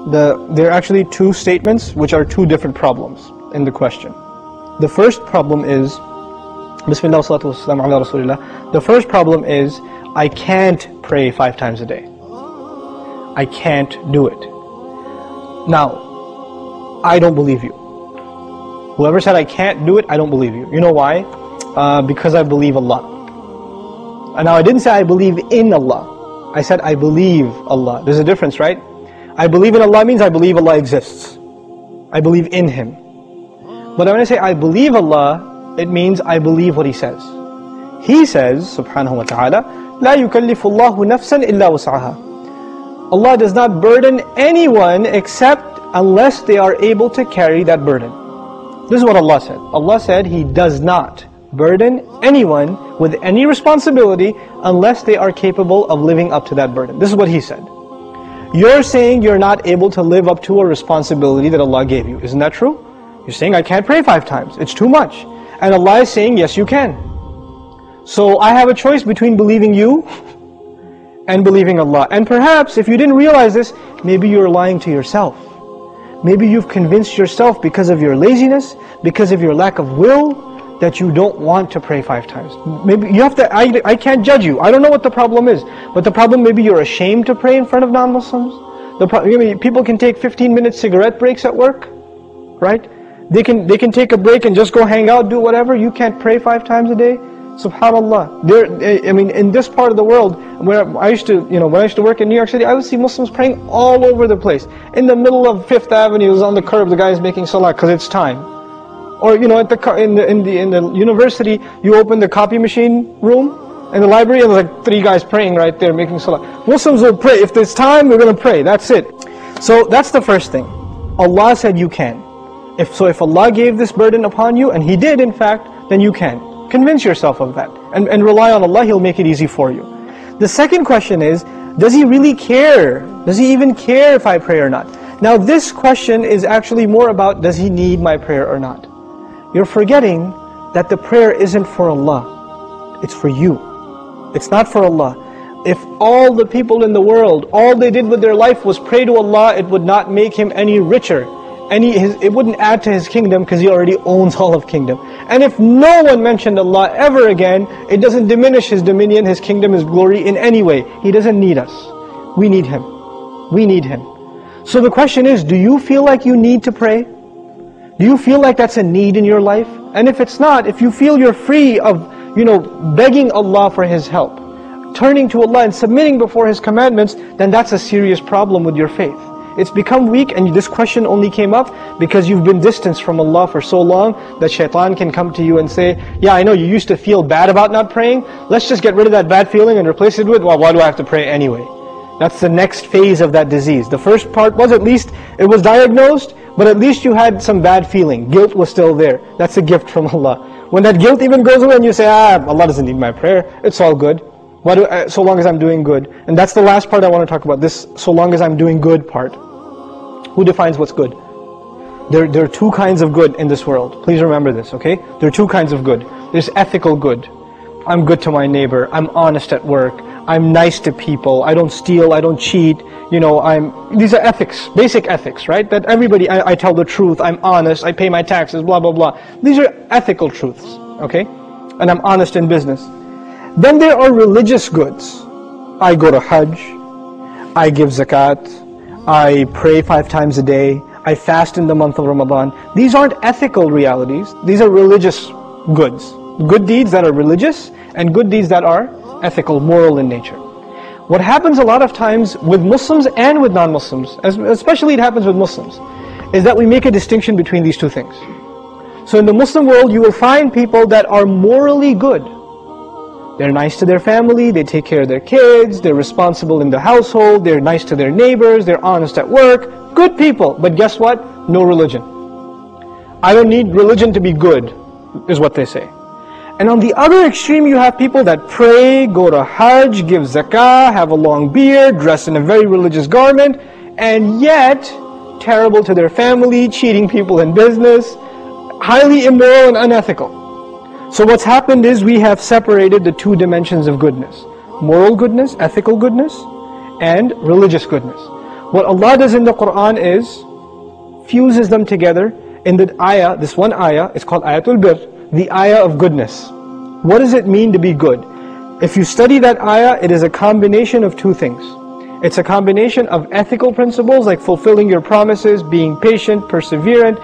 there are actually two statements which are two different problems in the question. The first problem is, Bismillah salatu wassalam ala Rasulillah. The first problem is, I can't pray 5 times a day. I can't do it. Now, I don't believe you. Whoever said I can't do it, I don't believe you. You know why? Because I believe Allah. And now I didn't say I believe in Allah. I said I believe Allah. There's a difference, right? I believe in Allah means I believe Allah exists. I believe in Him. But when I say I believe Allah, it means I believe what He says. He says, subhanahu wa ta'ala, لا يكلف الله نفسا إلا وسعها. Allah does not burden anyone except unless they are able to carry that burden. This is what Allah said. Allah said He does not burden anyone with any responsibility unless they are capable of living up to that burden. This is what He said. You're saying you're not able to live up to a responsibility that Allah gave you. Isn't that true? You're saying I can't pray 5 times. It's too much. And Allah is saying yes you can. So I have a choice between believing you and believing Allah. And perhaps if you didn't realize this, maybe you're lying to yourself. Maybe you've convinced yourself because of your laziness, because of your lack of will, that you don't want to pray 5 times. Maybe you have to, I can't judge you. I don't know what the problem is. But the problem, maybe you're ashamed to pray in front of non-Muslims. People can take 15-minute cigarette breaks at work, right? They can take a break and just go hang out, do whatever. You can't pray 5 times a day. SubhanAllah. In this part of the world, where I used to, when I used to work in New York City, I would see Muslims praying all over the place. In the middle of 5th Avenue, on the curb, the guy is making salah because it's time. Or at the university, you open the copy machine room in the library, and there's like 3 guys praying right there, making salah. Muslims will pray. If there's time, we're going to pray. That's it. So that's the first thing. Allah said you can. If Allah gave this burden upon you, and He did in fact, then you can. Convince yourself of that. And rely on Allah, He'll make it easy for you. The second question is, does He really care? Does He even care if I pray or not? Now this question is actually more about, does He need my prayer or not? You're forgetting that the prayer isn't for Allah. It's for you. It's not for Allah. If all the people in the world, all they did with their life was pray to Allah, it would not make Him any richer. It wouldn't add to His kingdom because He already owns all of kingdom. And if no one mentioned Allah ever again, it doesn't diminish His dominion, His kingdom, His glory in any way. He doesn't need us. We need Him. We need Him. So the question is, do you feel like you need to pray? Do you feel like that's a need in your life? And if it's not, if you feel you're free of, begging Allah for His help, turning to Allah and submitting before His commandments, then that's a serious problem with your faith. It's become weak, and this question only came up because you've been distanced from Allah for so long that shaitan can come to you and say, yeah, I know you used to feel bad about not praying, let's just get rid of that bad feeling and replace it with, well, why do I have to pray anyway? That's the next phase of that disease. The first part was, at least it was diagnosed, but at least you had some bad feeling. Guilt was still there. That's a gift from Allah. When that guilt even goes away and you say, Allah doesn't need my prayer, it's all good. So long as I'm doing good. And that's the last part I want to talk about, this so long as I'm doing good part. Who defines what's good? There are 2 kinds of good in this world. Please remember this, okay? There are 2 kinds of good. There's ethical good. I'm good to my neighbor. I'm honest at work. I'm nice to people. I don't steal. I don't cheat. These are ethics, basic ethics, right? That everybody, I tell the truth. I'm honest. I pay my taxes, blah, blah, blah. These are ethical truths, okay? And I'm honest in business. Then there are religious goods. I go to Hajj. I give zakat. I pray 5 times a day. I fast in the month of Ramadan. These aren't ethical realities. These are religious goods. Good deeds that are religious and good deeds that are ethical, moral in nature. What happens a lot of times with Muslims and with non-Muslims, especially it happens with Muslims, is that we make a distinction between these 2 things. So in the Muslim world, you will find people that are morally good. They're nice to their family, they take care of their kids, they're responsible in the household, they're nice to their neighbors, they're honest at work. Good people, but guess what? No religion. I don't need religion to be good, is what they say. And on the other extreme, you have people that pray, go to Hajj, give zakah, have a long beard, dress in a very religious garment, and yet terrible to their family, cheating people in business, highly immoral and unethical. So what's happened is we have separated the 2 dimensions of goodness. Moral goodness, ethical goodness, and religious goodness. What Allah does in the Quran is fuses them together in the ayah. This one ayah is called Ayatul Bir, the ayah of goodness. What does it mean to be good? If you study that ayah, it is a combination of two things. It's a combination of ethical principles like fulfilling your promises, being patient, perseverant,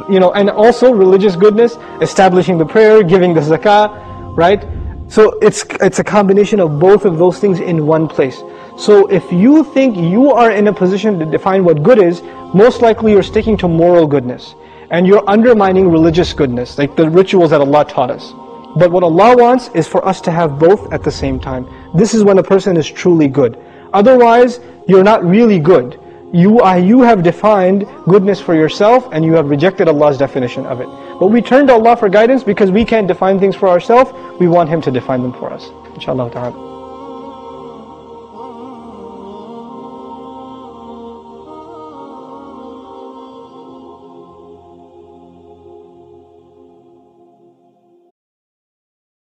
and also religious goodness, establishing the prayer, giving the zakah, right? So it's a combination of both of those things in one place. So if you think you are in a position to define what good is, most likely you're sticking to moral goodness. And you're undermining religious goodness, like the rituals that Allah taught us. But what Allah wants is for us to have both at the same time. This is when a person is truly good. Otherwise, you're not really good. You have defined goodness for yourself and you have rejected Allah's definition of it. But we turn to Allah for guidance because we can't define things for ourselves. We want Him to define them for us. Inshallah ta'ala.